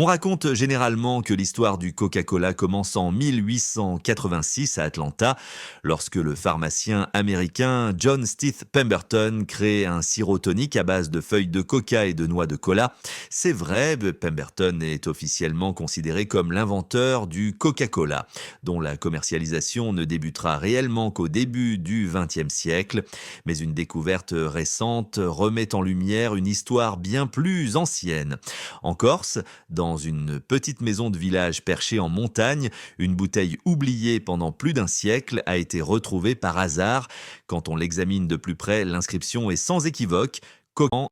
On raconte généralement que l'histoire du Coca-Cola commence en 1886 à Atlanta, lorsque le pharmacien américain John Stith Pemberton crée un sirop tonique à base de feuilles de coca et de noix de cola. C'est vrai, Pemberton est officiellement considéré comme l'inventeur du Coca-Cola, dont la commercialisation ne débutera réellement qu'au début du XXe siècle. Mais une découverte récente remet en lumière une histoire bien plus ancienne. En Corse, dans une petite maison de village perchée en montagne, une bouteille oubliée pendant plus d'un siècle a été retrouvée par hasard. Quand on l'examine de plus près, l'inscription est sans équivoque.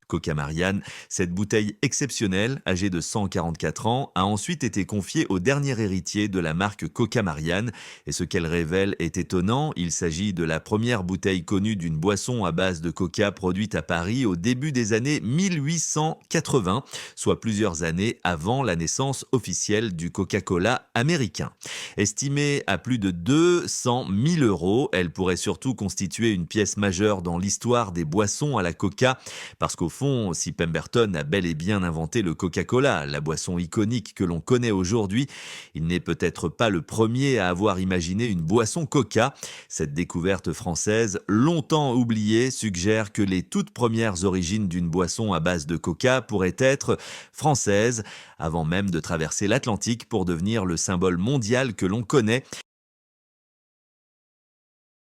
Coca Marianne. Cette bouteille exceptionnelle, âgée de 144 ans, a ensuite été confiée au dernier héritier de la marque Coca Marianne. Et ce qu'elle révèle est étonnant. Il s'agit de la première bouteille connue d'une boisson à base de coca produite à Paris au début des années 1880, soit plusieurs années avant la naissance officielle du Coca-Cola américain. Estimée à plus de 200 000 euros, elle pourrait surtout constituer une pièce majeure dans l'histoire des boissons à la coca. Parce qu'au fond, si Pemberton a bel et bien inventé le Coca-Cola, la boisson iconique que l'on connaît aujourd'hui, il n'est peut-être pas le premier à avoir imaginé une boisson coca. Cette découverte française, longtemps oubliée, suggère que les toutes premières origines d'une boisson à base de coca pourraient être françaises, avant même de traverser l'Atlantique pour devenir le symbole mondial que l'on connaît.